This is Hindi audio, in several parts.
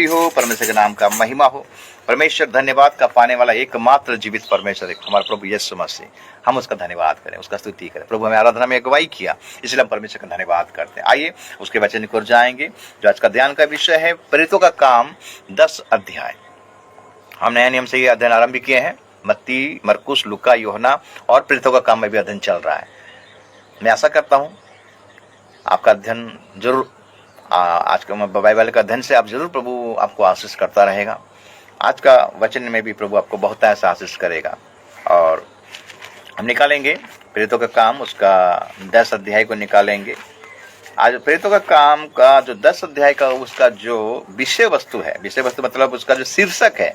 हो, परमेश्वर के नाम का महिमा हो। परमेश्वर धन्यवाद का पाने वाला एकमात्र जीवित परमेश्वर एक हमारा प्रभु यीशु मसीह, हम उसका धन्यवाद करें, उसका स्तुति करें। प्रभु हमें आराधना में अगुवाई किया, इसलिए हम परमेश्वर का धन्यवाद करते हैं। आइए उसके वचन की ओर जाएंगे। जो आज का ध्यान का विषय है, प्रेरितों का काम 10 अध्याय। हम नए नियम से ये अध्ययन आरंभ किए हैं। मत्ती, मरकुस, लूका, यूहन्ना और प्रेरितों का काम में भी अध्ययन चल रहा है। मैं आशा करता हूँ आपका अध्ययन जरूर, आज का बाइबल का अध्ययन से आप जरूर प्रभु आपको आशीष करता रहेगा। आज का वचन में भी प्रभु आपको बहुत ऐसा आशीष करेगा। और हम निकालेंगे प्रेरितों का काम, उसका 10 अध्याय को निकालेंगे। आज प्रेरितों का काम का जो 10 अध्याय का उसका जो विषय वस्तु है, विषय वस्तु मतलब उसका जो शीर्षक है,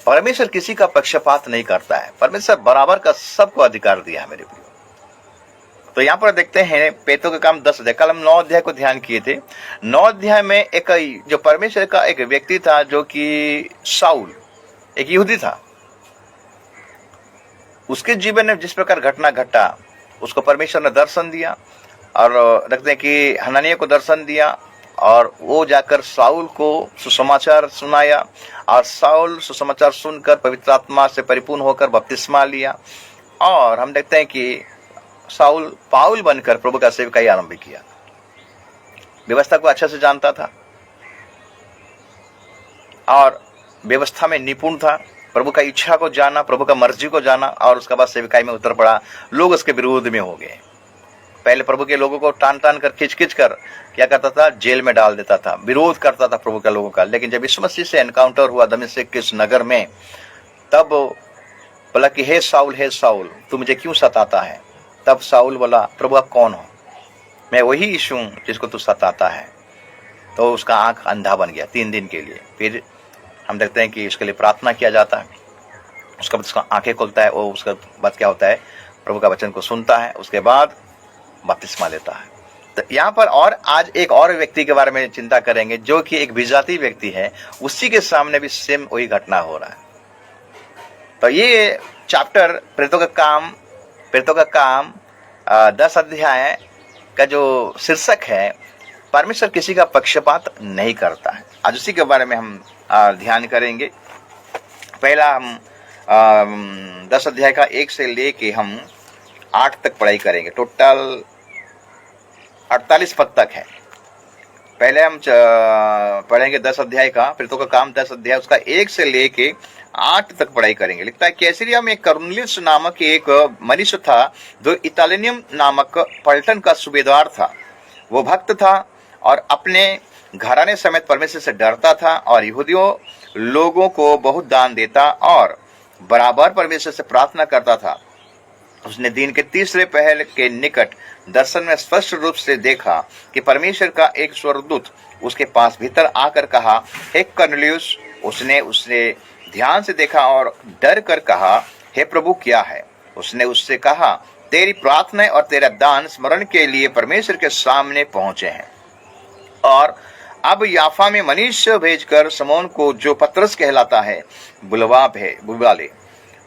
परमेश्वर किसी का पक्षपात नहीं करता है। परमेश्वर बराबर का सबको अधिकार दिया है मेरे प्रियो। तो यहाँ पर देखते हैं प्रेरितों का काम 10 अध्याय। कल हम 9 अध्याय को ध्यान किए थे। 9 अध्याय में एक जो परमेश्वर का एक व्यक्ति था जो कि शाऊल, एक यहूदी था। उसके जीवन में जिस प्रकार घटना घटा, उसको परमेश्वर ने दर्शन दिया और रखते हैं कि हनन्याह को दर्शन दिया और वो जाकर शाऊल को सुसमाचार सुनाया और शाऊल सुसमाचार सुनकर पवित्र आत्मा से परिपूर्ण होकर बपतिस्मा लिया। और हम देखते हैं कि शाऊल पाउल बनकर प्रभु का सेवकाई आरंभ किया। व्यवस्था को अच्छे से जानता था और व्यवस्था में निपुण था। प्रभु का इच्छा को जाना, प्रभु का मर्जी को जाना और उसके बाद सेवकाई में उतर पड़ा। लोग उसके विरोध में हो गए। पहले प्रभु के लोगों को टान टान कर खींच खींच कर क्या करता था, जेल में डाल देता था, विरोध करता था प्रभु के लोगों का। लेकिन जब यीशु मसीह से एनकाउंटर हुआ दमिश्क के इस नगर में, तब बोला कि हे शाऊल तू मुझे क्यों सताता है। तब शाऊल बोला, प्रभु आप कौन हो? मैं वही यीशु हूं जिसको तू सताता है। तो उसका आंख अंधा बन गया 3 दिन के लिए। फिर हम देखते हैं कि उसके लिए प्रार्थना किया जाता है। उसका बाद उसका आंखें खुलता है। वो उसके बाद क्या होता है, प्रभु का वचन को सुनता है, उसके बाद बपतिस्मा लेता है। तो यहाँ पर और आज एक और व्यक्ति के बारे में चिंता करेंगे जो कि एक विजाती व्यक्ति है। उसी के सामने भी सेम वही घटना हो रहा है। तो ये चैप्टर प्रेरितों का काम 10 अध्याय का जो शीर्षक है, परमेश्वर किसी का पक्षपात नहीं करता है। आज उसी के बारे में हम ध्यान करेंगे। पहला हम 10 अध्याय का 1 से लेके हम 8 तक पढ़ाई करेंगे। टोटल 48 पद तक है। पहले हम पढ़ेंगे 10 अध्याय का, प्रेरितों का काम 10 अध्याय, उसका 1 से लेके 8 तक पढ़ाई करेंगे। लिखता है, कैसरिया में कर्नेलियुस नामक एक मनुष्य था जो इतालियम नामक पलटन का सूबेदार था। वो भक्त था और अपने घराने समेत परमेश्वर से डरता था और यहूदियों लोगों को बहुत दान देता और बराबर परमेश्वर से प्रार्थना करता था। उसने दिन के तीसरे पहर के निकट दर्शन में स्पष्ट रूप से देखा कि परमेश्वर का एक स्वर्गदूत उसके पास भीतर आकर कहा, हे कर्नेलियुस। उसने ध्यान से देखा और डर कर कहा, हे प्रभु क्या है? उसने उससे कहा, तेरी प्रार्थना और तेरा दान स्मरण के लिए परमेश्वर के सामने पहुंचे हैं। और अब याफा में मनुष्य भेजकर समौन को, जो पतरस कहलाता है, बुलवा ले।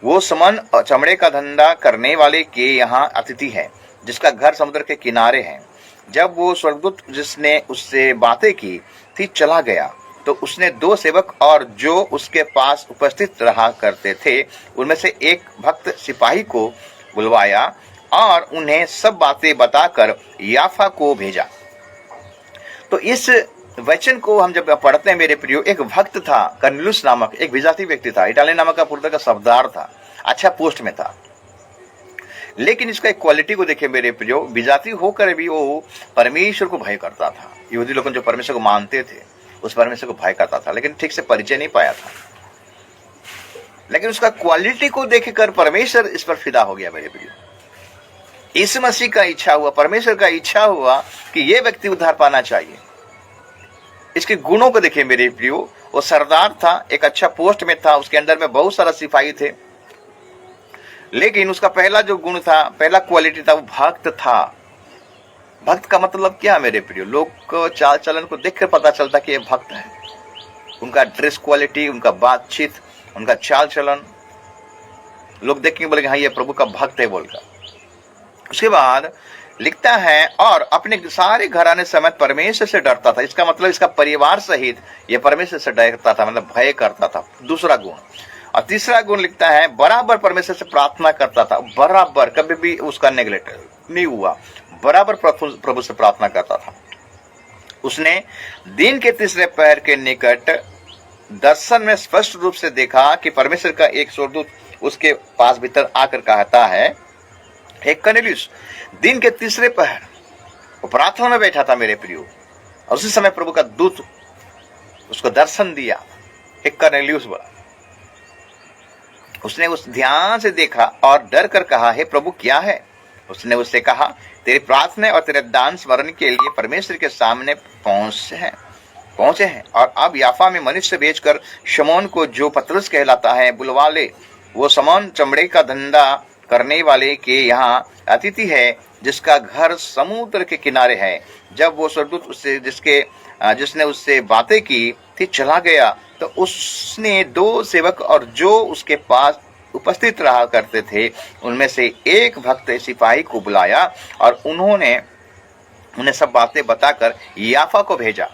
वो समन चमड़े का धंधा करने वाले के यहाँ अतिथि है, जिसका घर समुद्र के किनारे है। जब वो स्वर्गदूत जिसने उससे बातें की थी चला गया, तो उसने 2 सेवक और जो उसके पास उपस्थित रहा करते थे उनमें से एक भक्त सिपाही को बुलवाया और उन्हें सब बातें बताकर याफा को भेजा। तो इस वचन को हम जब पढ़ते हैं मेरे प्रियो, एक भक्त था कर्नेलियुस नामक, एक विजाती व्यक्ति था, इटालियन नामक का पूर्व का शब्दार था, अच्छा पोस्ट में था। लेकिन इसका एक क्वालिटी को देखें मेरे प्रियो, विजाती होकर भी वो परमेश्वर को भय करता था। यहूदी लोग जो परमेश्वर को मानते थे उस परमेश्वर को भय करता था, लेकिन ठीक से परिचय नहीं पाया था। लेकिन उसका क्वालिटी को देखकर परमेश्वर इस पर फिदा हो गया मेरे प्रियो। यीशु मसीह का इच्छा हुआ, परमेश्वर का इच्छा हुआ कि यह व्यक्ति उद्धार पाना चाहिए। इसके गुणों को देखिए मेरे प्रियो, वो सरदार था, एक अच्छा पोस्ट में था, उसके अंदर में बहुत सारा सिपाही थे। लेकिन उसका पहला जो गुण था, पहला क्वालिटी था, वो भक्त था। भक्त का मतलब क्या मेरे प्रियो? लोग को चाल चलन को देखकर पता चलता कि ये भक्त है। उनका ड्रेस क्वालिटी, उनका बातचीत, उनका चाल चलन, लोग देखेंगे बोलेंगे हाँ ये प्रभु का भक्त है बोलकर। उसके बाद लिखता है और अपने सारे घराने समेत परमेश्वर से डरता था। इसका मतलब इसका परिवार सहित ये परमेश्वर से डरता था, मतलब भय करता था। दूसरा गुण। और तीसरा गुण लिखता है बराबर परमेश्वर से प्रार्थना करता था। बराबर, कभी भी उसका नेगलेक्ट नहीं हुआ, बराबर प्रभु से प्रार्थना करता था। उसने दिन के तीसरे पहर के निकट दर्शन में स्पष्ट रूप से देखा कि परमेश्वर का एक स्वर्गदूत उसके पास भीतर आकर कहता है, हे कर्नेलियुस। दिन के तीसरे पहर वो प्रार्थना में बैठा था मेरे प्रियो, और उसी समय प्रभु का दूत उसको दर्शन दिया। हे कर्नेलियुस बोला। उसने उस ध्यान से देखा और डर कर कहा, हे प्रभु क्या है? उसने उससे कहा, तेरी प्रार्थना और तेरे दान स्मरण के लिए परमेश्वर के सामने पहुंचे हैं और अब याफा में मनुष्य भेजकर शमौन को, जो पतरस कहलाता है, बुलवा ले। वो शमौन चमड़े का धंधा करने वाले के यहाँ अतिथि है, जिसका घर समुद्र के किनारे है। जब वो स्वर्गदूत जिसने उससे बातें की थी चला गया, तो उसने दो सेवक और जो उसके पास उपस्थित रहा करते थे उनमें से एक भक्त सिपाही को बुलाया और उन्हें सब बातें बताकर याफा को भेजा।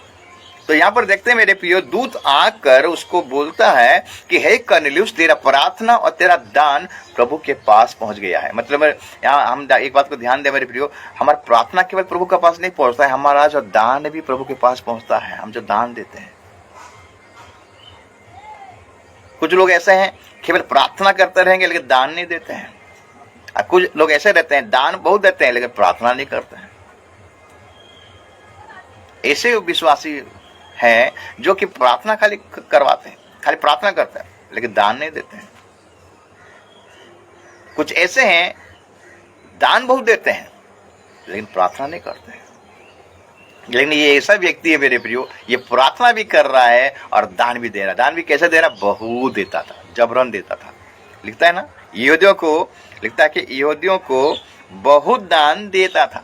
तो यहाँ पर देखते हैं मेरे प्रियो, दूत आकर उसको बोलता है कि हे कर्नेलियुस, तेरा प्रार्थना और तेरा दान प्रभु के पास पहुंच गया है। मतलब यहाँ हम एक बात को ध्यान दें मेरे प्रियो, हमारा प्रार्थना केवल प्रभु के पास नहीं पहुंचता है, हमारा जो दान भी प्रभु के पास पहुंचता है। हम जो दान देते हैं, कुछ लोग ऐसे हैं केवल प्रार्थना करते रहेंगे लेकिन दान नहीं देते हैं, और कुछ लोग ऐसे रहते हैं दान बहुत देते हैं लेकिन प्रार्थना नहीं करते हैं। ऐसे विश्वासी हैं जो कि प्रार्थना खाली करवाते हैं, खाली प्रार्थना करते हैं लेकिन दान नहीं देते हैं। कुछ ऐसे हैं दान बहुत देते हैं लेकिन प्रार्थना नहीं करते हैं। लेकिन ये ऐसा व्यक्ति है मेरे प्रियो, ये प्रार्थना भी कर रहा है और दान भी दे रहा है। दान भी कैसे दे रहा? बहुत देता था, जबरन देता था। लिखता है ना, यहूदियों को बहुत दान देता था।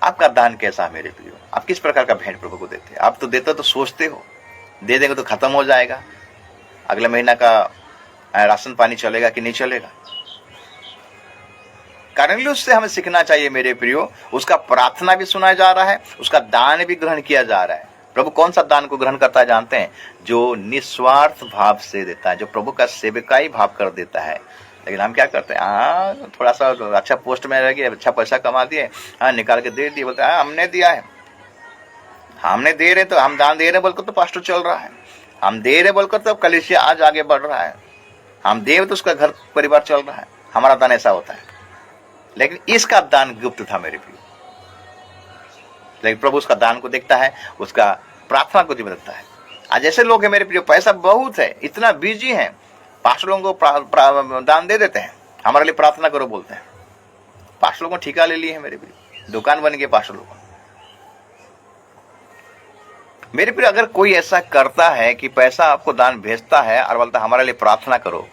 आपका दान कैसा है मेरे प्रियो? आप किस प्रकार का भेंट प्रभु को देते हैं? आप तो देते तो सोचते हो दे देंगे तो खत्म हो जाएगा, अगले महीना का राशन पानी चलेगा कि नहीं चलेगा। कर्नेलियुस से हमें सीखना चाहिए मेरे प्रियो, उसका प्रार्थना भी सुना जा रहा है, उसका दान भी ग्रहण किया जा रहा है। प्रभु कौन सा दान को ग्रहण करता है जानते हैं? जो निस्वार्थ भाव से देता है, जो प्रभु का सेवकाई भाव कर देता है। लेकिन हम क्या करते हैं, हाँ थोड़ा सा अच्छा पोस्ट में रह गए, अच्छा पैसा कमा दिए, हाँ निकाल के दे दिए, बोलते हैं हमने दिया है, हमने दे रहे तो हम दान दे रहे बोलकर तो पास्टर चल रहा है, हम दे रहे बोलकर तो कलीसिया आज आगे बढ़ रहा है, हम दे तो उसका घर परिवार चल रहा है। हमारा दान ऐसा होता है, लेकिन इसका दान गुप्त था मेरे प्रिय। लेकिन प्रभु उसका दान को देखता है, उसका प्रार्थना को देखता है। आज ऐसे लोग हैं मेरे प्रिय, पैसा बहुत है, इतना बिजी है, पास्टर लोगों को दान दे देते हैं, हमारे लिए प्रार्थना करो बोलते हैं। पास्टर लोगों को ठिका ले लिए है मेरे प्रिय, दुकान बन गए पास्टर लोगों। मेरे प्रिय, अगर कोई ऐसा करता है कि पैसा आपको दान भेजता है और बोलता है हमारे लिए प्रार्थना करो,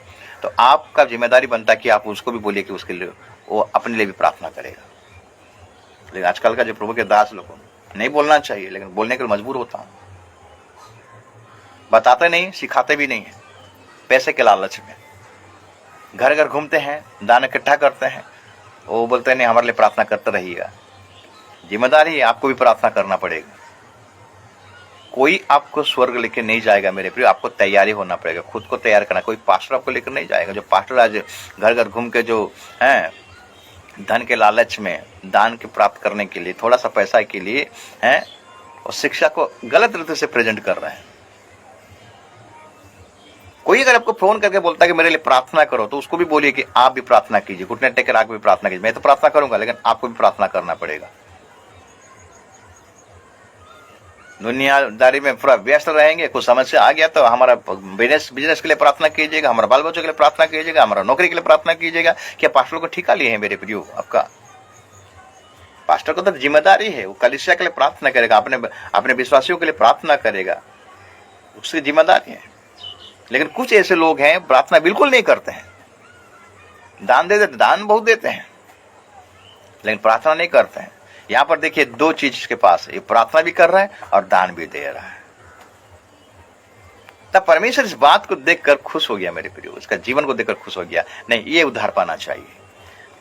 तो आपका जिम्मेदारी बनता है कि आप उसको भी बोलिए कि उसके लिए वो अपने लिए भी प्रार्थना करेगा। लेकिन आजकल का जो प्रभु के दास लोगों नहीं बोलना चाहिए, लेकिन बोलने के लिए मजबूर होता हूं। बताते नहीं, सिखाते भी नहीं है, पैसे के लालच में घर घर घूमते हैं, दान इकट्ठा करते हैं, वो बोलते हैं नहीं हमारे लिए प्रार्थना करते रहिएगा। जिम्मेदारी है, आपको भी प्रार्थना करना पड़ेगा। कोई आपको स्वर्ग लेकर नहीं जाएगा मेरे प्रिय, आपको तैयारी होना पड़ेगा, खुद को तैयार करना। कोई पास्टर आपको लेकर नहीं जाएगा। जो पास्टर आज घर घर घूम के जो है धन के लालच में दान के प्राप्त करने के लिए, थोड़ा सा पैसा के लिए है, और शिक्षा को गलत रीति से प्रेजेंट कर रहे हैं। कोई अगर आपको फोन करके बोलता है कि मेरे लिए प्रार्थना करो, तो उसको भी बोलिए कि आप भी प्रार्थना कीजिए, घुटने टेक आप भी प्रार्थना कीजिए। मैं तो प्रार्थना करूंगा लेकिन आपको भी प्रार्थना करना पड़ेगा। दुनियादारी में पूरा व्यस्त रहेंगे, कुछ समस्या आ गया तो हमारा बिजनेस के लिए प्रार्थना कीजिएगा, हमारा बाल बच्चों के लिए प्रार्थना कीजिएगा, हमारा नौकरी के लिए प्रार्थना कीजिएगा। क्या पास्टर को ठिका लिए हैं मेरे प्रियो? आपका पास्टर को तो जिम्मेदारी है, वो कलीसिया के लिए प्रार्थना करेगा, अपने विश्वासियों के लिए प्रार्थना करेगा, उसकी जिम्मेदारी है। लेकिन कुछ ऐसे लोग हैं प्रार्थना बिल्कुल नहीं करते हैं, दान दे देते, दान बहुत देते हैं लेकिन प्रार्थना नहीं करते हैं। यहां पर देखिए दो चीज इसके पास है, ये प्रार्थना भी कर रहा है और दान भी दे रहा है। तब परमेश्वर इस बात को देखकर खुश हो गया मेरे प्रियो, इसका जीवन को देखकर खुश हो गया। नहीं, ये उद्धार पाना चाहिए,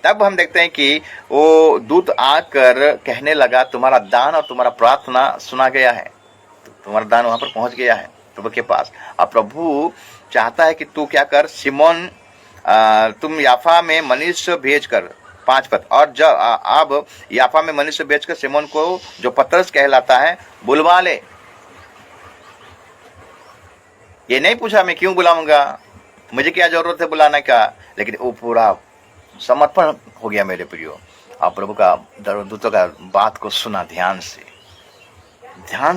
तब हम देखते हैं कि वो दूत आकर कहने लगा, तुम्हारा दान और तुम्हारा प्रार्थना सुना गया है, तुम्हारा दान वहां पर पहुंच गया है प्रभु के पास। अब प्रभु चाहता है कि तू क्या कर, सिमोन तुम याफा में मनुष्य भेजकर, 5 पद, और जब अब याफा में मनुष्य भेजकर सिमोन को जो पतरस कहलाता है बुलवा ले। ये नहीं पूछा मैं क्यों बुलाऊंगा, मुझे क्या जरूरत है बुलाने का, लेकिन वो पूरा समर्पण हो गया मेरे प्रियो। आप प्रभु का दूतों का बात को सुना, ध्यान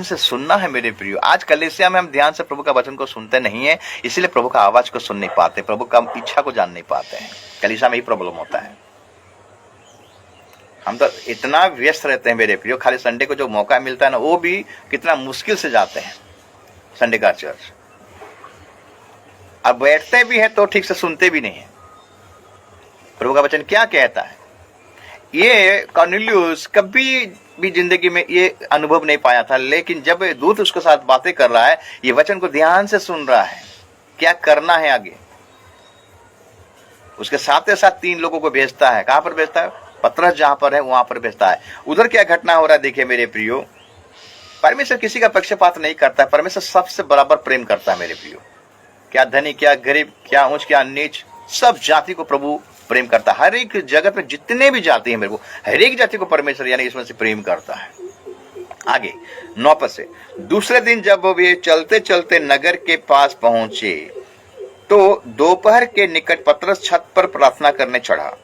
से सुनना है मेरे प्रियो। आज कलीसिया में हम ध्यान से प्रभु का वचन को सुनते नहीं है, इसीलिए प्रभु का आवाज को सुन नहीं पाते, प्रभु का इच्छा को जान नहीं पाते हैं। कलीसिया में ही प्रॉब्लम होता है। हम तो इतना व्यस्त रहते हैं मेरे प्रियो, खाली संडे को जो मौका मिलता है ना, वो भी कितना मुश्किल से जाते हैं संडे का चर्च। अब बैठते भी हैं तो ठीक से सुनते भी नहीं है प्रभु का वचन क्या कहता है। ये कॉर्नेलियुस कभी भी जिंदगी में ये अनुभव नहीं पाया था, लेकिन जब दूत उसके साथ बातें कर रहा है, ये वचन को ध्यान से सुन रहा है, क्या करना है आगे। उसके साथ ही साथ 3 लोगों को भेजता है। कहां पर भेजता है? पतरस जहां पर है वहां पर भेजता है। उधर क्या घटना हो रहा है देखिए मेरे प्रियो। परमेश्वर किसी का पक्षपात नहीं करता है, परमेश्वर सबसे बराबर प्रेम करता है मेरे प्रियो। क्या धनी, क्या गरीब, क्या ऊंच, क्या नीच, सब जाति को प्रभु प्रेम करता है। हर एक जगत में जितने भी जाति हैं मेरे को, हर एक जाति को परमेश्वर यानी इसमें से प्रेम करता है। आगे 9 पद से, दूसरे दिन जब वे चलते चलते नगर के पास पहुंचे तो दोपहर के निकट पतरस छत पर प्रार्थना करने चढ़ा।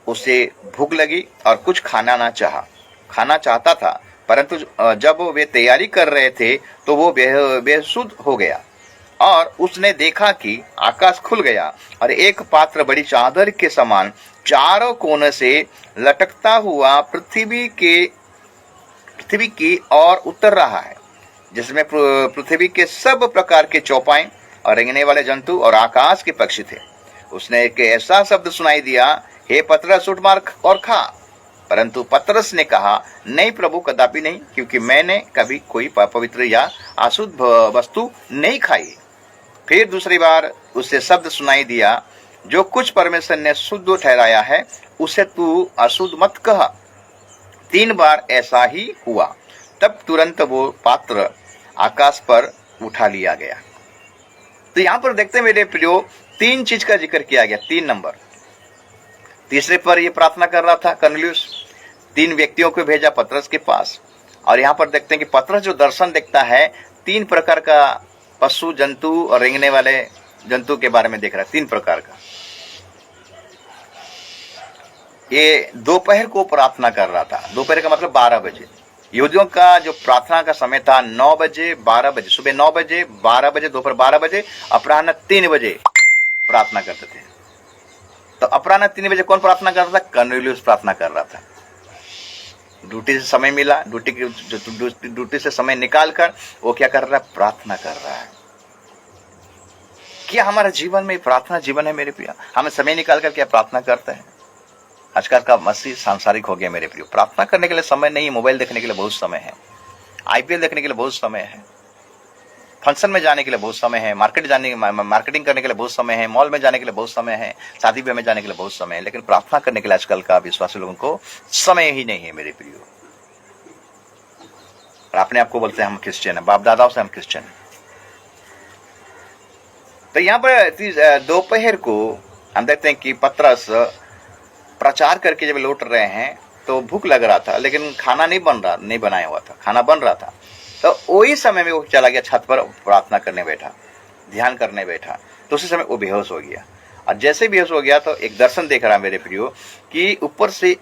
उसे भूख लगी और कुछ खाना चाहता था, परंतु जब वे तैयारी कर रहे थे तो वो बेसुध हो गया। और उसने देखा कि आकाश खुल गया और एक पात्र बड़ी चादर के समान चारों कोने से लटकता हुआ पृथ्वी की ओर उतर रहा है, जिसमें पृथ्वी के सब प्रकार के चौपाई और रेंगने वाले जंतु और आकाश के पक्षी थे। उसने एक ऐसा शब्द सुनाई दिया, हे पतरस, उठ मार और खा। परंतु पतरस ने कहा, नहीं प्रभु, कदापि नहीं, क्योंकि मैंने कभी कोई पवित्र या अशुद्ध वस्तु नहीं खाई। फिर दूसरी बार उसे शब्द सुनाई दिया, जो कुछ परमेश्वर ने शुद्ध ठहराया है उसे तू अशुद्ध मत कह। 3 बार ऐसा ही हुआ। तब तुरंत वो पात्र आकाश पर उठा लिया गया। तो यहां पर देखते हैं मेरे प्रियो, 3 चीज का जिक्र किया गया। 3 नंबर, तीसरे पर ये प्रार्थना कर रहा था कॉर्नेलियुस, 3 व्यक्तियों को भेजा पतरस के पास। और यहां पर देखते हैं कि पतरस जो दर्शन देखता है, 3 प्रकार का पशु, जंतु और रेंगने वाले जंतु के बारे में देख रहा है। 3 प्रकार का। ये दोपहर को प्रार्थना कर रहा था। दोपहर का मतलब 12 बजे। यहूदियों का जो प्रार्थना का समय था 9 बजे, 12 बजे, सुबह 9 बजे, 12 बजे, दोपहर 12 बजे, अपराह्न 3 बजे प्रार्थना करते थे। तो अपराह्न 3 बजे कौन प्रार्थना कर रहा था? कॉर्नेलियुस प्रार्थना कर रहा था। ड्यूटी से समय मिला, ड्यूटी से समय निकालकर वो क्या कर रहा है? प्रार्थना कर रहा है। क्या हमारा जीवन में प्रार्थना जीवन है मेरे प्रिय? हम समय निकालकर क्या प्रार्थना करते हैं? आजकल का मसीह सांसारिक हो गया मेरे प्रिय। प्रार्थना करने के लिए समय नहीं है। मोबाइल देखने के लिए बहुत समय है, आईपीएल देखने के लिए बहुत समय है, फंक्शन में जाने के लिए बहुत समय है, मार्केटिंग करने के लिए बहुत समय है, मॉल में जाने के लिए बहुत समय है, शादी ब्याह में जाने के लिए बहुत समय है, लेकिन प्रार्थना करने के लिए आजकल का विश्वासी लोगों को समय ही नहीं है मेरे प्रियो। और अपने आप को बोलते हैं हम क्रिश्चियन है, बाप दादाओं से हम क्रिश्चियन है। तो यहाँ पर दोपहर को हम देखते हैं कि पतरस प्रचार करके जब लौट रहे हैं तो भूख लग रहा था, लेकिन खाना नहीं बनाया हुआ था, खाना बन रहा था। तो वही समय में वो चला गया छत पर, प्रार्थना करने बैठा, ध्यान करने बैठा। तो उसी समय वो बेहोश हो गया। और जैसे बेहोश हो गया तो एक दर्शन देख रहा है मेरे प्रियो कि ऊपर से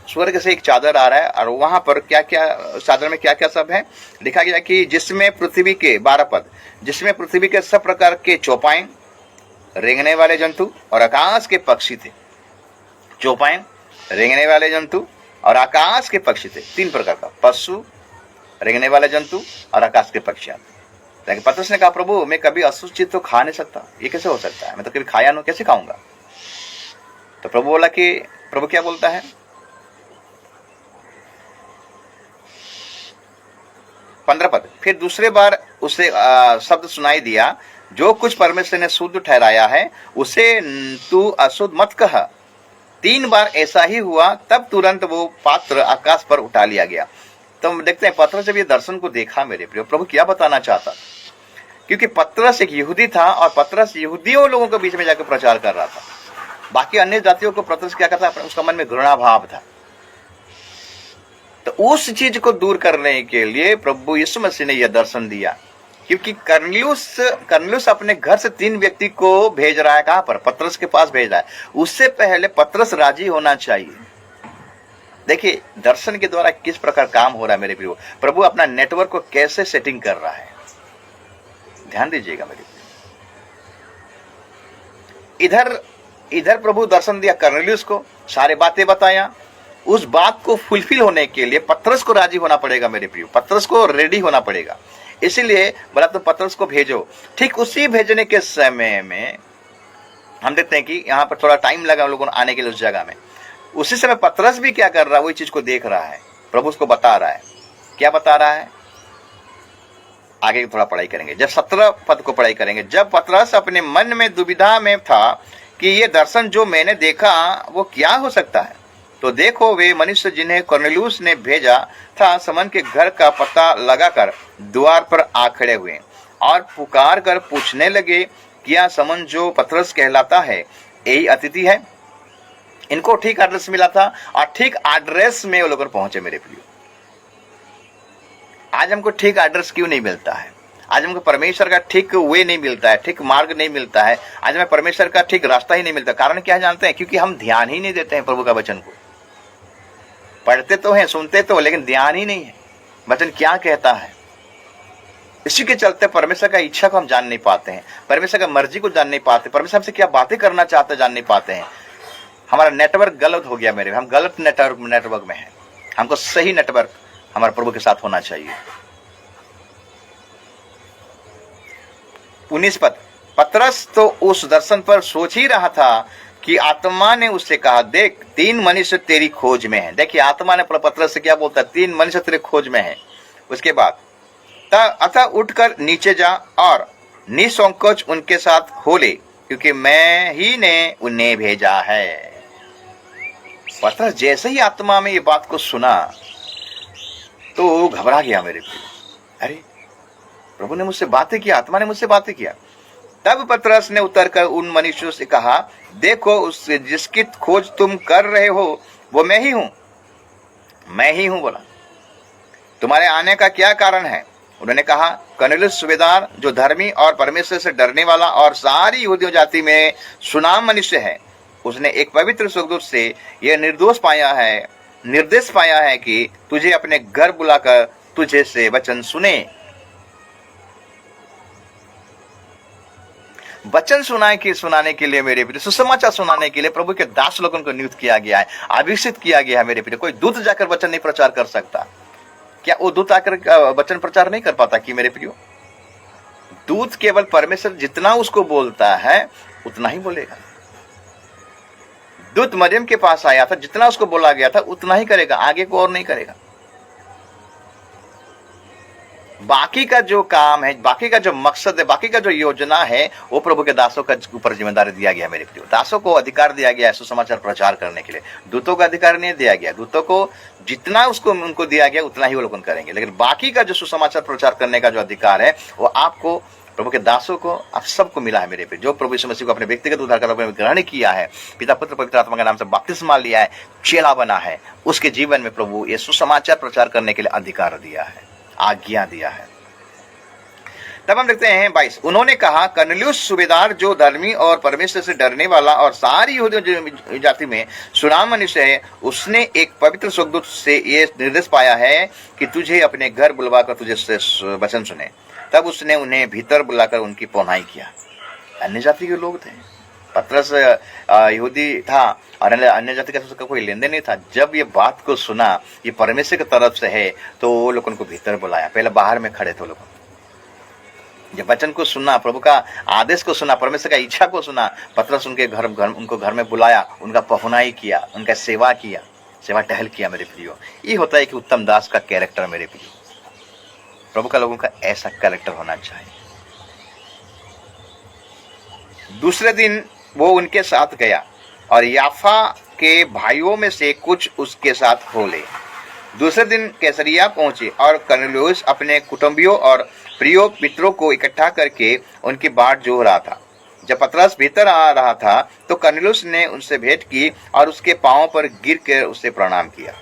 स्वर्ग से एक चादर आ रहा है, और वहां पर क्या क्या, चादर में क्या क्या सब है लिखा गया कि जिसमें पृथ्वी के 12 पद, जिसमें पृथ्वी के सब प्रकार के चौपाई, रेंगने वाले जंतु और आकाश के पक्षी थे। चौपाई, रेंगने वाले जंतु और आकाश के पक्षी थे। 3 प्रकार का पशु, रेंगने वाले जंतु और आकाश के पक्षी। लेकिन पतरस ने कहा, प्रभु मैं कभी अशुद्ध चीज तो खा नहीं सकता, ये कैसे हो सकता है? मैं तो कभी खाया नहीं, कैसे खाऊंगा? तो प्रभु बोला कि, प्रभु क्या बोलता है? 15 पद, फिर दूसरे बार उसे शब्द सुनाई दिया, जो कुछ परमेश्वर ने शुद्ध ठहराया है उसे तू अशुद्ध मत कह। 3 बार ऐसा ही हुआ, तब तुरंत वो पात्र आकाश पर उठा लिया गया। तो हम देखते हैं पतरस जब ये दर्शन को देखा मेरे प्रिय, प्रभु क्या बताना चाहता, क्योंकि पतरस एक यहूदी था और पतरस यहूदियों लोगों के बीच में जाकर प्रचार कर रहा था। बाकी अन्य जातियों को पतरस क्या करता, उसका मन में घृणा भाव था। तो उस चीज को दूर करने के लिए प्रभु यीशु मसीह ने यह दर्शन दिया, क्योंकि कर्नेलियुस अपने घर से 3 व्यक्ति को भेज रहा है, कहां पर, पतरस के पास भेज रहा है। उससे पहले पतरस राजी होना चाहिए। देखिए दर्शन के द्वारा किस प्रकार काम हो रहा है मेरे प्रियो, प्रभु अपना नेटवर्क को कैसे सेटिंग कर रहा है, ध्यान दीजिएगा मेरे प्रियो। इधर प्रभु दर्शन दिया कर्नेलियुस को, सारे बातें बताया। उस बात को फुलफिल होने के लिए पतरस को राजी होना पड़ेगा मेरे प्रियो, पतरस को रेडी होना पड़ेगा। इसीलिए बोला तो पतरस को भेजो। ठीक उसी भेजने के समय में हम देखते हैं कि यहाँ पर थोड़ा टाइम लगा उन लोगों को आने के लिए उस जगह में। उसी समय पतरस भी क्या कर रहा है, वही चीज को देख रहा है। प्रभु उसको बता रहा है, क्या बता रहा है, आगे थोड़ा पढ़ाई करेंगे, जब 17 पद को पढ़ाई करेंगे। जब पतरस अपने मन में दुविधा में था कि ये दर्शन जो मैंने देखा वो क्या हो सकता है, तो देखो वे मनुष्य जिन्हें कर्नेलियुस ने भेजा था समन के घर का पता लगाकर द्वार पर आ खड़े हुए और पुकार कर पूछने लगे, क्या समन जो पतरस कहलाता है यही अतिथि है। इनको ठीक एड्रेस मिला था और ठीक एड्रेस में वो लोग पहुंचे मेरे प्रियो। आज हमको ठीक एड्रेस क्यों नहीं मिलता है, आज हमको परमेश्वर का ठीक वे नहीं मिलता है, ठीक मार्ग नहीं मिलता है, आज हमें परमेश्वर का ठीक रास्ता ही नहीं मिलता। कारण क्या जानते हैं, क्योंकि हम ध्यान ही नहीं देते हैं प्रभु का वचन को। पढ़ते तो हैं, सुनते तो, लेकिन ध्यान ही नहीं है वचन क्या कहता है। इसी के चलते परमेश्वर का इच्छा को हम जान नहीं पाते हैं, परमेश्वर का मर्जी को जान नहीं पाते, परमेश्वर हमसे क्या बातें करना चाहते जान नहीं पाते हैं। हमारा नेटवर्क गलत हो गया मेरे, हम गलत नेटवर्क में हैं। हमको सही नेटवर्क हमारे प्रभु के साथ होना चाहिए। 19 पद, पतरस तो उस दर्शन पर सोच ही रहा था कि आत्मा ने उससे कहा, देख 3 मनुष्य तेरी खोज में हैं। देखिए आत्मा ने पतरस से क्या बोलता है, 3 मनुष्य तेरे खोज में हैं। उसके बाद अतः उठकर नीचे जा और निसंकोच उनके साथ हो ले, क्योंकि मैं ही ने उन्हें भेजा है। पतरस जैसे ही आत्मा में ये बात को सुना तो घबरा गया मेरे प्रिय। अरे प्रभु ने मुझसे बातें किया, आत्मा ने मुझसे बातें किया। तब पतरस ने उतरकर उन मनुष्यों से कहा, देखो उससे जिसकी खोज तुम कर रहे हो वो मैं ही हूं बोला। तुम्हारे आने का क्या कारण है। उन्होंने कहा, कर्नेलियुस सूबेदार जो धर्मी और परमेश्वर से डरने वाला और सारी यहूदियों जाति में सुनाम मनुष्य है, उसने एक पवित्र स्वर्गदूत से यह निर्देश पाया है कि तुझे अपने घर बुलाकर तुझे से वचन सुनाने के लिए मेरे प्रिय, सुसमाचार सुनाने के लिए प्रभु के दास लोगों को नियुक्त किया गया है, अभिषिक्त किया गया है मेरे प्रिय। कोई दूत जाकर वचन नहीं प्रचार कर सकता। क्या वो दूत आकर वचन प्रचार नहीं कर पाता कि मेरे प्रियो? दूत केवल परमेश्वर जितना उसको बोलता है उतना ही बोलेगा। दूत मरियम के पास आया था, जितना उसको बोला गया था उतना ही करेगा, आगे को और नहीं करेगा। बाकी का जो काम है, बाकी का जो मकसद है, बाकी का जो योजना है, वो प्रभु के दासों का ऊपर जिम्मेदारी दिया गया मेरे प्रियो। दासों को अधिकार दिया गया है सुसमाचार प्रचार करने के लिए, दूतों का अधिकार नहीं दिया गया। दूतों को जितना उनको दिया गया उतना ही वो लोग करेंगे, लेकिन बाकी का जो सुसमाचार प्रचार करने का जो अधिकार है वो आपको, प्रभु के दासों को, आप सबको मिला है मेरे पे। जो प्रभु यीशु मसीह को अपने व्यक्तिगत उद्धारकर्ता में ग्रहण किया है, पिता पुत्र पवित्र आत्मा के नाम से बपतिस्मा लिया है, चेला बना है, उसके जीवन में प्रभु ये सुसमाचार प्रचार करने के लिए अधिकार दिया है, आज्ञा दिया है। तब हम देखते हैं 22, उन्होंने कहा, कर्नेलियुस सूबेदार जो धर्मी और परमेश्वर से डरने वाला और सारी यहूदियों जाति में सुनाम मनुष्य है, उसने एक पवित्र स्वर्गदूत से ये निर्देश पाया है कि तुझे अपने घर बुलवाकर तुझे से वचन सुने। तब उसने उन्हें भीतर बुलाकर उनकी पौनाई किया। अन्य जाति के लोग थे, पतरस यहूदी था और अन्य जाति का कोई लेन देन नहीं था। जब ये बात को सुना ये परमेश्वर की तरफ से है तो वो लोगों को भीतर बुलाया। पहले बाहर में खड़े थे लोग, जब वचन को सुना, प्रभु का आदेश को सुना, परमेश्वर का इच्छा को सुना, पतरस उनको घर में बुलाया, उनका पहुनाई किया, उनका सेवा किया, सेवा टहल किया मेरे प्रियो। ये होता है कि उत्तम दास का कैरेक्टर मेरे प्रियो। प्रभु का लोगों का ऐसा कैरेक्टर होना चाहिए। दूसरे दिन वो उनके साथ गया और याफा के भाइयों में से कुछ उसके साथ हो ले। दूसरे दिन कैसरिया पहुंचे और कर्नेलियुस अपने कुटुंबियों और प्रिय मित्रों को इकट्ठा करके उनकी बाट जोह रहा था। जब पतरस भीतर आ रहा था तो कर्नेलियुस ने उनसे भेंट की और उसके पांवों पर गिर कर उससे प्रणाम किया।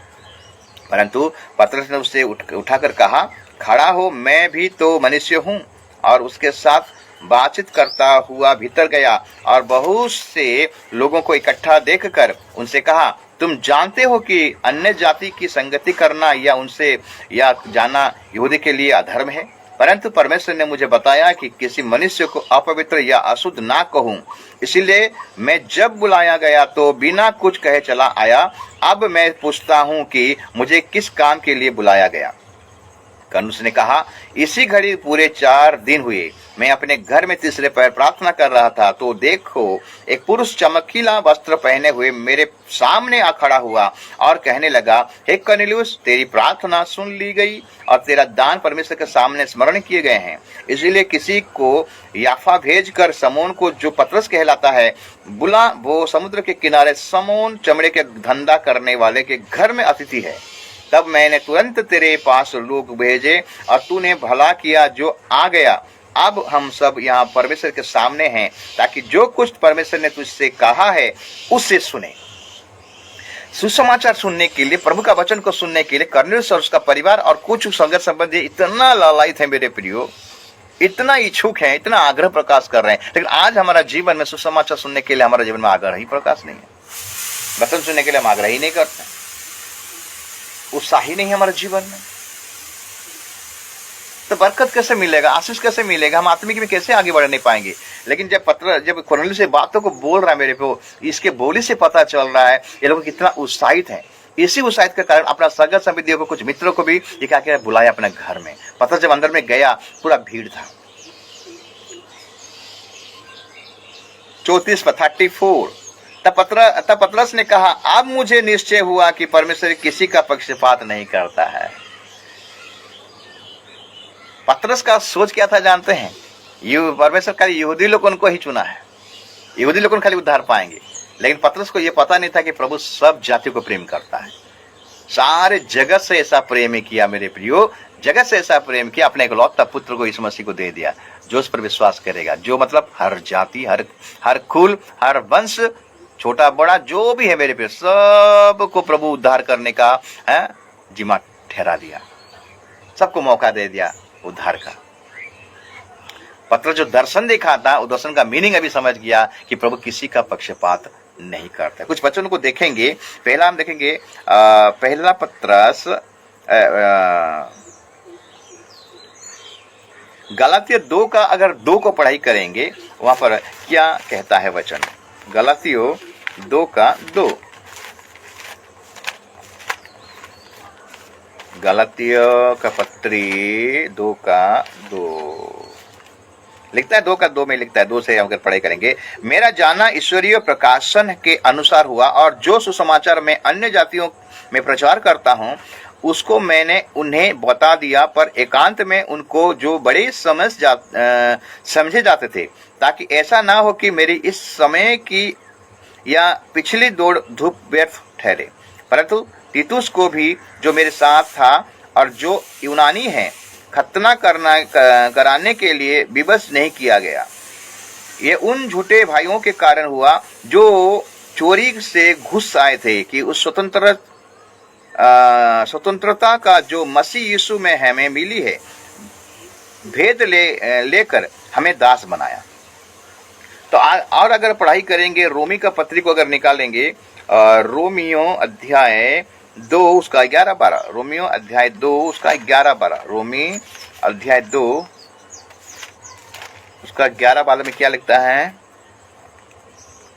परंतु पतरस ने उससे उठाकर कहा, खड़ा हो, मैं भी तो मनुष्य हूँ। और उसके साथ बातचीत करता हुआ भीतर गया और बहुत से लोगों को इकट्ठा देखकर उनसे कहा, तुम जानते हो कि अन्य जाति की संगति करना या उनसे या जाना यहूदी के लिए अधर्म है, परंतु परमेश्वर ने मुझे बताया कि किसी मनुष्य को अपवित्र या अशुद्ध ना कहूं। इसीलिए मैं जब बुलाया गया तो बिना कुछ कहे चला आया। अब मैं पूछता हूं कि मुझे किस काम के लिए बुलाया गया। कर्नेलियुस ने कहा, इसी घड़ी पूरे 4 दिन हुए मैं अपने घर में तीसरे पैर प्रार्थना कर रहा था, तो देखो एक पुरुष चमकीला वस्त्र पहने हुए मेरे सामने आ खड़ा हुआ और कहने लगा, हे कर्नेलियुस, तेरी प्रार्थना सुन ली गई और तेरा दान परमेश्वर के सामने स्मरण किए गए हैं। इसलिए किसी को याफा भेजकर समोन को, जो पतरस कहलाता है, बुला। वो समुद्र के किनारे समोन चमड़े के धंधा करने वाले के घर में अतिथि है। तब मैंने तुरंत तेरे पास लोग भेजे और तूने भला किया जो आ गया। अब हम सब यहाँ परमेश्वर के सामने हैं ताकि जो कुछ परमेश्वर ने तुझसे कहा है उससे सुने। सुसमाचार सुनने के लिए, प्रभु का वचन को सुनने के लिए कर्नेलियुस और उसका परिवार और कुछ संगत संबंधी इतना लालायित है मेरे प्रियो, इतना इच्छुक है, इतना आग्रह प्रकाश कर रहे हैं। लेकिन आज हमारा जीवन में सुसमाचार सुनने के लिए हमारे जीवन में आग्रह ही प्रकाश नहीं है। वचन सुनने के लिए हम आग्रह ही नहीं करते, उत्साह ही नहीं है हमारे जीवन में। तो बरकत कैसे मिलेगा, आशीष कैसे मिलेगा, हम आत्मिक में कैसे आगे बढ़ नहीं पाएंगे। लेकिन जब कर्नेलियुस से बातों को बोल रहा है मेरे को, इसके बोली से पता चल रहा है ये लोग कितना उत्साहित हैं। इसी उत्साहित के कारण अपना संगत संबंधियों को, कुछ मित्रों को भी ये क्या किया, बुलाया अपने घर में। पतरस जब अंदर में गया पूरा भीड़ था। 34 तब पतरस ने कहा, अब मुझे निश्चय हुआ कि परमेश्वर किसी का पक्षपात नहीं करता है। पतरस का सोच क्या था जानते हैं? परमेश्वर खाली यहूदी लोगों को ही चुना है, यहूदी लोगों खाली उद्धार पाएंगे। लेकिन पतरस को यह पता नहीं था कि प्रभु सब जाति को प्रेम करता है। सारे जगत से ऐसा प्रेम किया मेरे प्रियो, जगत से ऐसा प्रेम किया, अपने इकलौता पुत्र को यीशु मसीह को दे दिया। जो उस पर विश्वास करेगा, जो मतलब हर जाति, हर कुल, हर वंश, छोटा बड़ा जो भी है मेरे प्रियो, सबको प्रभु उद्धार करने का जिम्मा ठहरा दिया, सबको मौका दे दिया उद्धार का। पतरस जो दर्शन देखा था, उस दर्शन का मीनिंग अभी समझ गया कि प्रभु किसी का पक्षपात नहीं करता। कुछ वचनों को देखेंगे। पहला हम देखेंगे पहला पतरस गलातियों 2 का, अगर 2 को पढ़ाई करेंगे वहां पर क्या कहता है वचन। गलातियों 2 का 2, गलातियों का पत्री 2 का 2 लिखता है, 2 का 2 में लिखता है। 2 से अगर पढ़ाई करेंगे, मेरा जाना ईश्वरीय प्रकाशन के अनुसार हुआ और जो सुसमाचार में अन्य जातियों में प्रचार करता हूँ उसको मैंने उन्हें बता दिया, पर एकांत में उनको जो बड़े समझे जाते थे, ताकि ऐसा ना हो कि मेरी इस समय की या पिछली दौड़ धूप व्यर्थ ठहरे। परंतु तीतुस को भी, जो मेरे साथ था और जो यूनानी है, खतना कराने के लिए विवश नहीं किया गया। ये उन झूठे भाइयों के कारण हुआ जो चोरी से घुस आए थे कि उस स्वतंत्रता का जो मसीह यीशु में हमें मिली है, भेद लेकर हमें दास बनाया। तो और अगर पढ़ाई करेंगे, रोमी का पत्री को अगर निकालेंगे, रोमियो अध्याय 2 उसका 11-12, रोमियो अध्याय 2 उसका 11-12, रोमी अध्याय 2 उसका 11-12 में क्या लिखता है?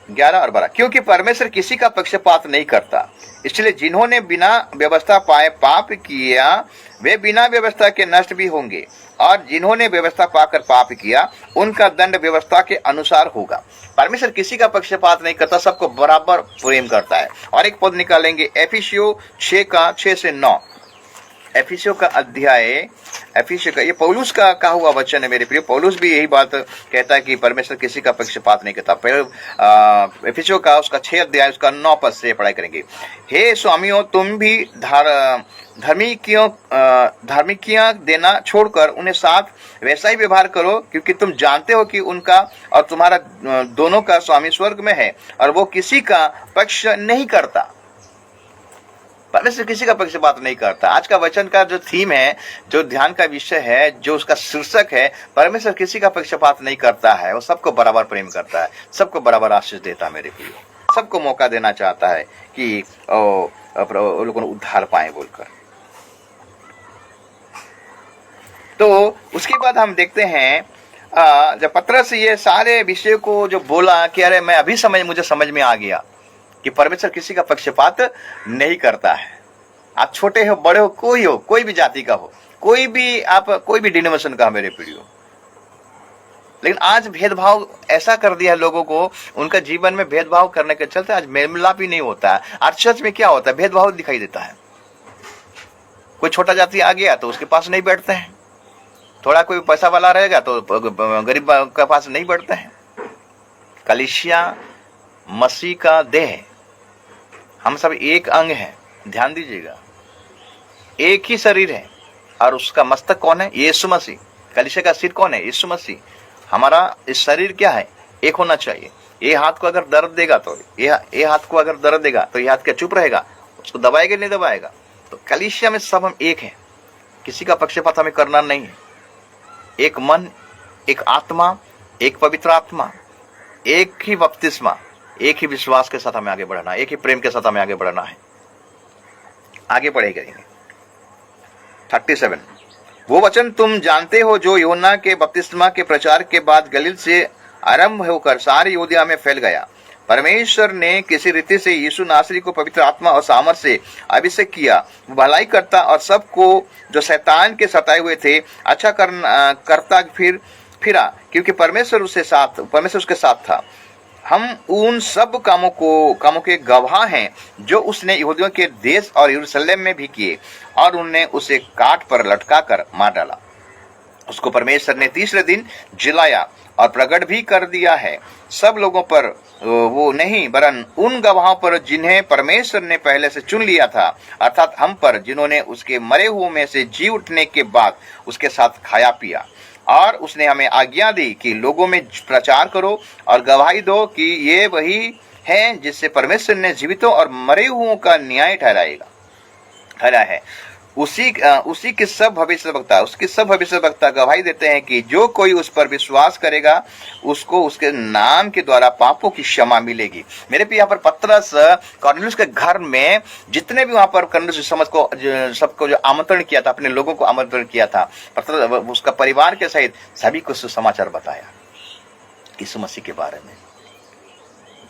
11 और 12, क्योंकि परमेश्वर किसी का पक्षपात नहीं करता, इसलिए जिन्होंने बिना व्यवस्था पाए पाप किया वे बिना व्यवस्था के नष्ट भी होंगे, और जिन्होंने व्यवस्था पाकर पाप किया उनका दंड व्यवस्था के अनुसार होगा। परमेश्वर किसी का पक्षपात नहीं करता, सबको बराबर प्रेम करता है। और एक पद निकालेंगे, एफिसियों 6 का 6 से 9, एफिसियों का अध्याय, एफिसियों का, ये पौलुस का कहा हुआ वचन है मेरे प्रिय। पौलुस भी यही बात कहता है कि परमेश्वर किसी का पक्षपात नहीं करता। पहले एफिसियों का उसका 6 अध्याय उसका 9 पद से पढ़ाई करेंगे। हे स्वामियों, तुम भी धार्मिकियां देना छोड़कर उन्हें साथ वैसा ही व्यवहार करो, क्योंकि तुम जानते हो कि उनका और तुम्हारा दोनों का स्वामी स्वर्ग में है और वो किसी का पक्ष नहीं करता। परमेश्वर किसी का पक्षपात नहीं करता। आज का वचन का जो थीम है, जो ध्यान का विषय है, जो उसका शीर्षक है, परमेश्वर किसी का पक्षपात नहीं करता है। वो सबको बराबर प्रेम करता है, सबको बराबर आशीष देता है मेरे प्रिय, सबको मौका देना चाहता है कि वो लोगों ने उद्धार पाए बोलकर। तो उसके बाद हम देखते हैं जब पतरस ये सारे विषय को जो बोला कि अरे मैं अभी मुझे समझ में आ गया कि परमेश्वर किसी का पक्षपात नहीं करता है। आप छोटे हो, बड़े हो, कोई भी जाति का हो, कोई भी डिनोमिनेशन का मेरे प्रिय हो, लेकिन आज भेदभाव ऐसा कर दिया है लोगों को, उनका जीवन में भेदभाव करने के चलते आज मेल मिलाप ही नहीं होता है। आज चर्च में क्या होता है, भेदभाव दिखाई देता है। कोई छोटा जाति आ गया तो उसके पास नहीं बैठते हैं, थोड़ा कोई पैसा वाला रहेगा तो गरीब के पास नहीं बैठते हैं। कलीसिया मसीह का देह है, हम सब एक अंग है, ध्यान दीजिएगा, एक ही शरीर है और उसका मस्तक कौन है? यीशु मसीह। कलीसिया का सिर कौन है? यीशु मसीह। हमारा इस शरीर क्या है? एक होना चाहिए। ये हाथ को अगर दर्द देगा तो ये हाथ को अगर दर्द देगा तो ये हाथ क्या चुप रहेगा? उसको दबाएगा नहीं दबाएगा? तो कलीसिया में सब हम एक हैं, किसी का पक्षपात हमें करना नहीं है। एक मन, एक आत्मा, एक पवित्र आत्मा, एक ही बपतिस्मा, एक ही विश्वास के साथ हमें आगे बढ़ना है, एक ही प्रेम के साथ हमें आगे बढ़ना है। आगे बढ़ेगा 37, वो वचन तुम जानते हो जो यूहन्ना के बपतिस्मा के प्रचार के बाद गलील से आरंभ होकर सारी यहूदिया में फैल गया। परमेश्वर ने किसी रीति से यीशु नासरी को पवित्र आत्मा और सामर्थ से अभिषेक किया, भलाई करता और सबको जो शैतान के सताए हुए थे अच्छा करता फिरा, क्योंकि परमेश्वर उसके साथ था। हम उन सब कामों के गवाह हैं जो उसने यहूदियों के देश और यरूशलेम में भी किए, और उन्होंने उसे काट पर लटका कर मार डाला। उसको परमेश्वर ने तीसरे दिन जिलाया और प्रकट भी कर दिया है, सब लोगों पर वो नहीं वरन उन गवाहों पर जिन्हें परमेश्वर ने पहले से चुन लिया था, अर्थात हम पर, जिन्होंने उसके मरे हुए में से जी उठने के बाद उसके साथ खाया पिया। और उसने हमें आज्ञा दी कि लोगों में प्रचार करो और गवाही दो कि ये वही है जिससे परमेश्वर ने जीवितों और मरे हुओं का न्याय ठहराया है। उसकी सब भविष्यवक्ता गवाही देते हैं कि जो कोई उस पर विश्वास करेगा उसको उसके नाम के द्वारा पापों की क्षमा मिलेगी। मेरे पे यहाँ पर पतरस कॉर्नेलियस के घर में जितने भी वहां पर कॉर्नेलियस सबको जो आमंत्रण किया था, अपने लोगों को आमंत्रण किया था, पतरस उसका परिवार के सहित सभी को सुसमाचार बताया यीशु मसीह के बारे में।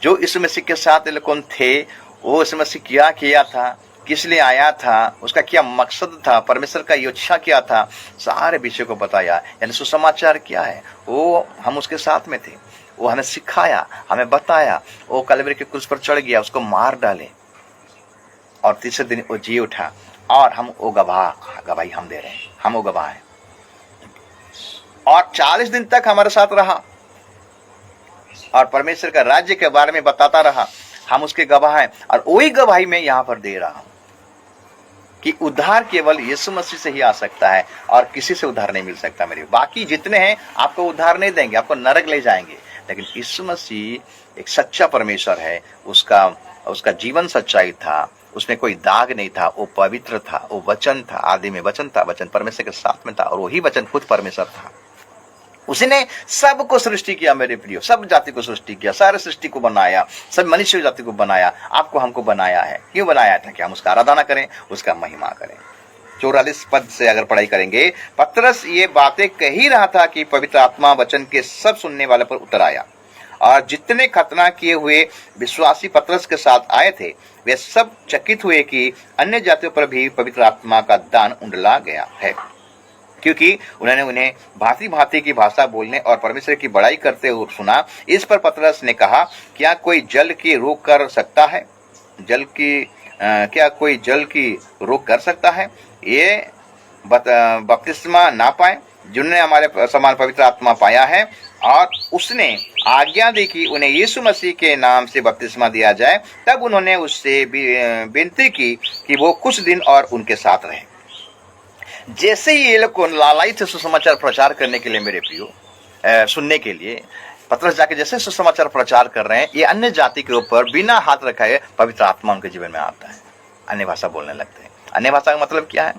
जो यीशु मसीह के साथ लोग थे, वो यीशु मसीह क्या किया था, किस लिए आया था, उसका क्या मकसद था, परमेश्वर का इच्छा क्या था, सारे विषय को बताया। यानी सुसमाचार क्या है, वो हम उसके साथ में थे, वो हमें सिखाया, हमें बताया। वो कलवरी के क्रूस पर चढ़ गया, उसको मार डाले और तीसरे दिन वो जी उठा, और हम वो गवाही हम दे रहे हैं, हम वो गवाह हैं। और 40 दिन तक हमारे साथ रहा और परमेश्वर का राज्य के बारे में बताता रहा, हम उसके गवाह हैं। और वही गवाही मैं यहाँ पर दे रहा हूं कि उद्धार केवल यीशु मसीह से ही आ सकता है और किसी से उद्धार नहीं मिल सकता। मेरे बाकी जितने हैं आपको उद्धार नहीं देंगे, आपको नरक ले जाएंगे, लेकिन यीशु मसीह एक सच्चा परमेश्वर है। उसका जीवन सच्चाई था, उसमें कोई दाग नहीं था, वो पवित्र था, वो वचन था, आदि में वचन था, वचन परमेश्वर के साथ में था, और वही वचन खुद परमेश्वर था। उसने सबको सृष्टि किया मेरे प्रियो, सब जाति को सृष्टि किया, सारे सृष्टि को बनाया, सब मनुष्य जाति को बनाया, आपको हमको बनाया है। क्यों बनाया था? कि हम उसका आराधना करें, उसका महिमा करें। 44 पद से अगर पढ़ाई करेंगे, पतरस ये बातें कह ही रहा था कि पवित्र आत्मा वचन के सब सुनने वाले पर उतर आया, और जितने खतना किए हुए विश्वासी पतरस के साथ आए थे वे सब चकित हुए कि अन्य जातियों पर भी पवित्र आत्मा का दान उंडला गया है, क्योंकि उन्होंने उन्हें भांति भांति की भाषा बोलने और परमेश्वर की बड़ाई करते हुए सुना। इस पर पतरस ने कहा, क्या कोई जल की रोक कर सकता है? क्या कोई जल की रोक कर सकता है? ये बपतिस्मा ना पाए जिन्होंने हमारे समान पवित्र आत्मा पाया है, और उसने आज्ञा दी कि उन्हें यीशु मसीह के नाम से बपतिस्मा दिया जाए। तब उन्होंने उससे विनती की कि वो कुछ दिन और उनके साथ रहे। जैसे ही ये लोग को लालायित थे सुसमाचार प्रचार करने के लिए मेरे प्रियो, सुनने के लिए, पतरस जाके जैसे सुसमाचार प्रचार कर रहे हैं, ये अन्य जाति के ऊपर बिना हाथ रखाए पवित्र आत्मा उनके जीवन में आता है, अन्य भाषा बोलने लगते हैं। अन्य भाषा का मतलब क्या है?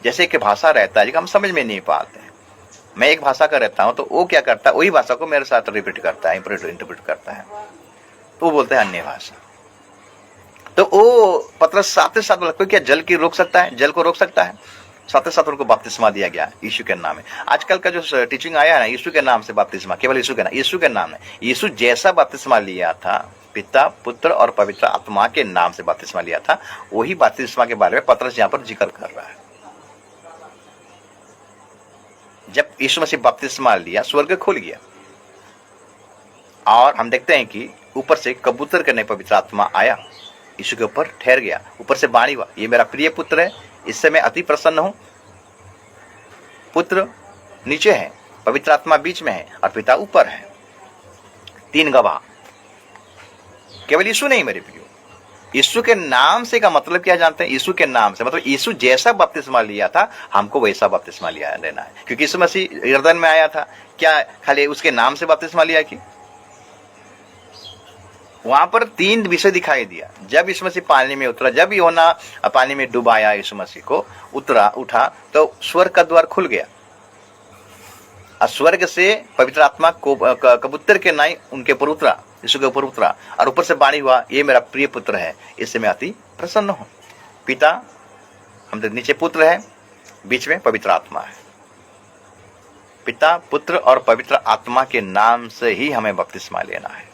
जैसे कि भाषा रहता है, हम समझ में नहीं पाते हैं। मैं एक भाषा का रहता हूं तो वो क्या करता है, वही भाषा को मेरे साथ रिपीट करता है, इंटरप्रेट करता है, तो वो बोलते हैं अन्य भाषा। तो वो पतरस साथ ही साथ बोला, क्या जल की रोक सकता है? जल को रोक सकता है? साथ ही साथ उनको बपतिस्मा दिया गया यीशु के नाम में। आजकल का जो टीचिंग आया है ना, यीशु के नाम से बपतिस्मा, केवल यीशु के नाम, यीशु के नाम है। यीशु जैसा बपतिस्मा लिया था, पिता, पुत्र और पवित्र आत्मा के नाम से बपतिस्मा लिया था, वही बपतिस्मा के बारे में पतरस यहाँ पर जिक्र कर रहा है। जब यीशु मसीह बपतिस्मा लिया, स्वर्ग खुल गया और हम देखते हैं कि ऊपर से कबूतर के नए पवित्र आत्मा आया, यीशु के ऊपर ठहर गया। ऊपर से वाणी हुआ, ये मेरा प्रिय पुत्र है, इससे मैं अति प्रसन्न हूं। पुत्र नीचे है, पवित्र आत्मा बीच में है और पिता ऊपर है। तीन गवाह, केवल यीशु नहीं मेरे प्रियो, यीशु के नाम से का मतलब क्या जानते हैं? यीशु के नाम से मतलब यीशु जैसा बपतिस्मा लिया था, हमको वैसा बपतिस्मा लिया लेना है। क्योंकि यीशु मसीह यरदन में आया था, क्या खाली उसके नाम से बपतिस्मा लिया? कि वहां पर तीन विषय दिखाई दिया। जब यीशु मसीह पानी में उतरा, जब यूहन्ना पानी में डुबाया यीशु मसीह को, उठा तो स्वर्ग का द्वार खुल गया और स्वर्ग से पवित्र आत्मा को कबूतर के नाई उनके ऊपर उतरा, यीशु के ऊपर उतरा, और ऊपर से वाणी हुआ, ये मेरा प्रिय पुत्र है, इससे मैं अति प्रसन्न हूं। पिता, हम नीचे पुत्र है, बीच में पवित्र आत्मा है। पिता, पुत्र और पवित्र आत्मा के नाम से ही हमें बपतिस्मा लेना है।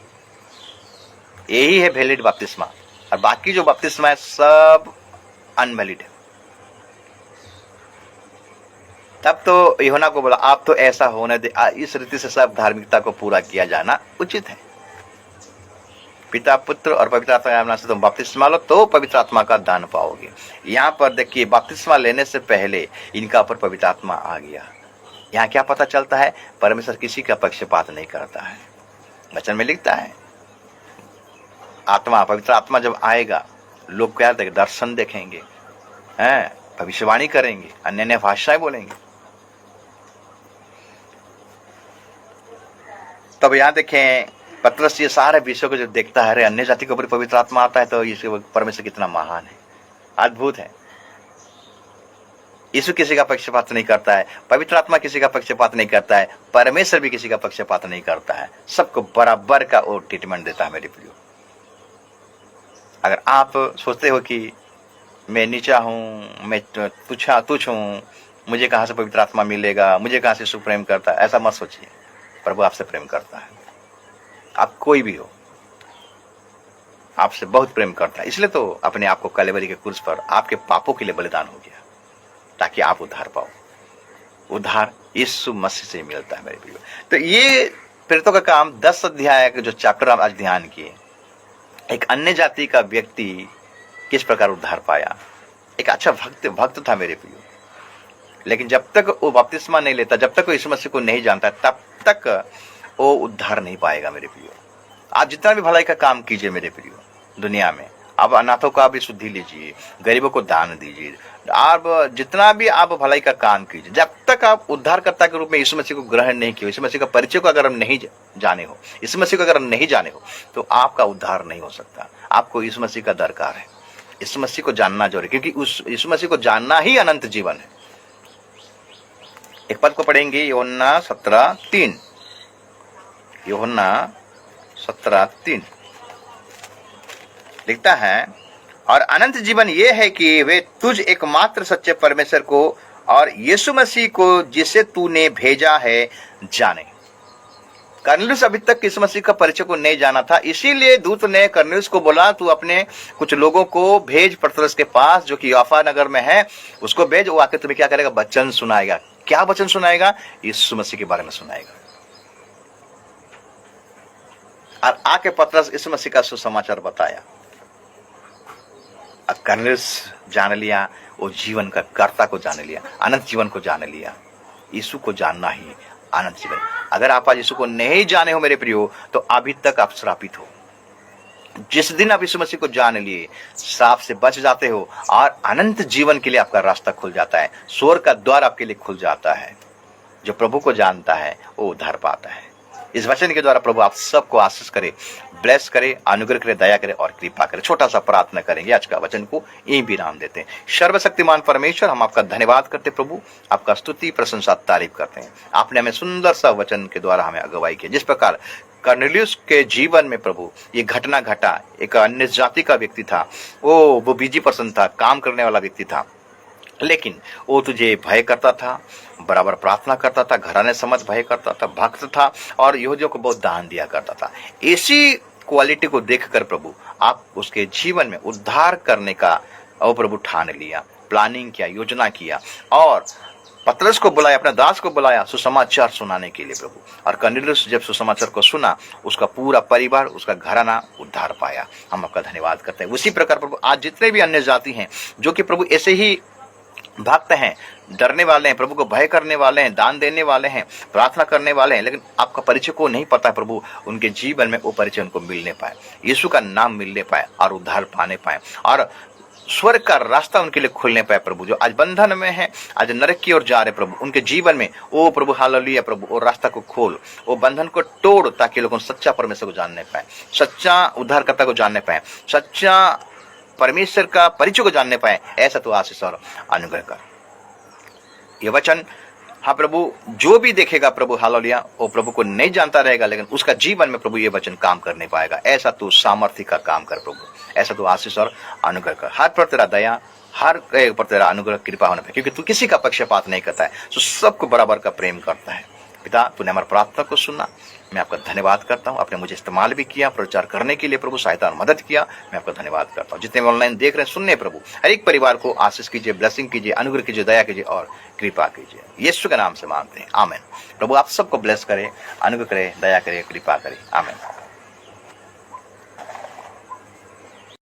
यही है वैलिड बपतिस्मा, और बाकी जो बपतिस्मा है सब अनवैलिड है। तब तो यूहन्ना को बोला, आप तो ऐसा होने दे, इस रीति से सब धार्मिकता को पूरा किया जाना उचित है। पिता, पुत्र और पवित्र आत्मा के नाम से तुम बपतिस्मा लो तो पवित्र आत्मा का दान पाओगे। यहाँ पर देखिए, बपतिस्मा लेने से पहले इनका ऊपर पवित्र आत्मा आ गया। यहाँ क्या पता चलता है? परमेश्वर किसी का पक्षपात नहीं करता है। वचन में लिखता है, आत्मा, पवित्र आत्मा जब आएगा, लोग क्या देखेंगे? दर्शन देखेंगे, हैं, भविष्यवाणी करेंगे, अन्य अन्य भाषाएं बोलेंगे। तब यहाँ देखें, पतरस ये सारे विषयों को जब देखता है, अरे अन्य जाति के ऊपर पवित्र आत्मा आता है तो ये परमेश्वर कितना महान है, अद्भुत है। यीशु किसी का पक्षपात नहीं करता है, पवित्र आत्मा किसी का पक्षपात नहीं करता है, परमेश्वर भी किसी का पक्षपात नहीं करता है, सबको बराबर का वो ट्रीटमेंट देता है मेरे प्रियो। अगर आप सोचते हो कि मैं नीचा हूं, मैं तुच्छ हूं, मुझे कहां से पवित्र आत्मा मिलेगा, मुझे कहां से यीशु प्रेम करता है, ऐसा मत सोचिए। प्रभु आपसे प्रेम करता है, आप कोई भी हो, आपसे बहुत प्रेम करता है। इसलिए तो अपने आप को कलवरी के क्रूस पर आपके पापों के लिए बलिदान हो गया, ताकि आप उद्धार पाओ। उद्धार यीशु मसीह से मिलता है मेरे प्रियो। तो ये प्रेरितों का काम 10 अध्याय का जो चैप्टर आप आज ध्यान किए, एक अन्य जाति का व्यक्ति किस प्रकार उद्धार पाया। एक अच्छा भक्त था मेरे प्रियो, लेकिन जब तक वो बपतिस्मा नहीं लेता, जब तक वो यीशु मसीह को नहीं जानता, तब तक वो उद्धार नहीं पाएगा मेरे प्रियो। आप जितना भी भलाई का काम कीजिए मेरे प्रियो दुनिया में, आप अनाथों का भी शुद्धि लीजिए, गरीबों को दान दीजिए, आप जितना भी आप भलाई का काम कीजिए, जब तक आप उद्धारकर्ता के रूप में यीशु मसीह को ग्रहण नहीं किया, यीशु मसीह का परिचय को अगर हम नहीं जाने हो, यीशु मसीह को अगर हम नहीं जाने हो, तो आपका उद्धार नहीं हो सकता। आपको यीशु मसीह का दरकार है, यीशु मसीह को जानना जरूरी, क्योंकि उस यीशु मसीह को जानना ही अनंत जीवन है। एक पद को पढ़ेंगे, यूहन्ना 17:3, यूहन्ना 17:3 लिखता है, और अनंत जीवन यह है कि वे तुझ एकमात्र सच्चे परमेश्वर को और यीशु मसीह को जिसे तूने भेजा है जाने। कर्नेलियुस अभी तक यीशु मसीह का परिचय को नहीं जाना था, इसीलिए दूत ने कर्नेलियुस को बोला, तू अपने कुछ लोगों को भेज पतरस के पास जो कि याफा नगर में है, उसको भेज, वो आके तुम्हें क्या करेगा? वचन सुनाएगा। क्या वचन सुनाएगा? यीशु मसीह के बारे में सुनाएगा। और आके पतरस यीशु मसीह का सुसमाचार बताया। कर्नेलियस जान लिया, वो जीवन का कर्ता को जान लिया, अनंत जीवन को जान लिया। यीशु को जानना ही अनंत जीवन। अगर आप आज यीशु को नहीं जाने हो मेरे प्रियो, तो अभी तक आप श्रापित हो। जिस दिन आप यीशु मसीह को जान लिए, श्राप से बच जाते हो और अनंत जीवन के लिए आपका रास्ता खुल जाता है, स्वर्ग का द्वार आपके लिए खुल जाता है। जो प्रभु को जानता है वो उद्धार पाता है। इस वचन के द्वारा प्रभु आप सबको आशीष करे, ब्लेस करे, अनुग्रह करे, दया करे और कृपा करे। छोटा सा प्रार्थना करेंगे, आज का वचन को यही विराम देते हैं। सर्वशक्तिमान परमेश्वर, हम आपका धन्यवाद करते प्रभु, आपका स्तुति प्रशंसा तारीफ करते हैं। आपने हमें सुंदर सा वचन के द्वारा हमें अगुवाई की। जिस प्रकार कर्नेलियस के जीवन में प्रभु ये घटना घटा, एक अन्य जाति का व्यक्ति था, वो बिजी पर्सन था, काम करने वाला व्यक्ति था, लेकिन वो तुझे भय करता था, बराबर प्रार्थना करता था, घराने समझ भय करता था, भक्त था और यहूदियों को बहुत दान दिया करता था। इसी क्वालिटी को देखकर प्रभु आप उसके जीवन में उद्धार करने का और प्रभु ठान लिया, प्लानिंग किया, योजना किया और पतरस को बुलाया, अपने दास को बुलाया सुसमाचार सुनाने के लिए प्रभु। और कर्नेलियस जब सुसमाचार को सुना, उसका पूरा परिवार, उसका घराना उद्धार पाया। हम आपका धन्यवाद करते हैं। उसी प्रकार प्रभु आज जितने भी अन्य जाति हैं जो कि प्रभु ऐसे ही भक्त हैं, डरने वाले हैं, प्रभु को भय करने वाले हैं, दान देने वाले हैं, प्रार्थना करने वाले हैं, लेकिन आपका परिचय को नहीं पता है प्रभु, उनके जीवन में वो परिचय उनको मिलने पाए, यीशु का नाम मिलने पाए और उद्धार पाने पाए और स्वर्ग का रास्ता उनके लिए खुलने पाए प्रभु। जो आज बंधन में है, आज नरक की ओर जा रहे प्रभु, उनके जीवन में ओ प्रभु हालेलुया प्रभु, वो रास्ता को खोल, वो बंधन को तोड़, ताकि लोग सच्चा परमेश्वर को जानने पाए, सच्चा उद्धारकर्ता को जानने पाए, सच्चा परमेश्वर का परिचय को जानने पाए। ऐसा तो आशीष और अनुग्रह कर। ये वचन हाँ प्रभु, जो भी देखेगा प्रभु हालेलुया, वो प्रभु को नहीं जानता रहेगा, लेकिन उसका जीवन में प्रभु ये वचन काम करने पाएगा। ऐसा तो सामर्थ्य का काम कर प्रभु, ऐसा तो आशीष और अनुग्रह कर। हर पर तेरा दया, हर एक पर तेरा अनुग्रह कृपा होने पर, क्योंकि तू किसी का पक्षपात नहीं करता है, तो सबको बराबर का प्रेम करता है। पिता, तूने हमारी प्रार्थना को सुना, मैं आपका धन्यवाद करता हूँ। आपने मुझे इस्तेमाल भी किया प्रचार करने के लिए प्रभु, सहायता और मदद किया, मैं आपका धन्यवाद करता हूँ। जितने ऑनलाइन देख रहे हैं, सुनने प्रभु, हर एक परिवार को आशीष कीजिए, ब्लेसिंग कीजिए, अनुग्रह कीजिए, दया कीजिए और कृपा कीजिए। यीशु के नाम से मांगते हैं, आमीन। प्रभु आप सबको ब्लेस करे, अनुग्रह करे, दया करे, कृपा करे, आमीन।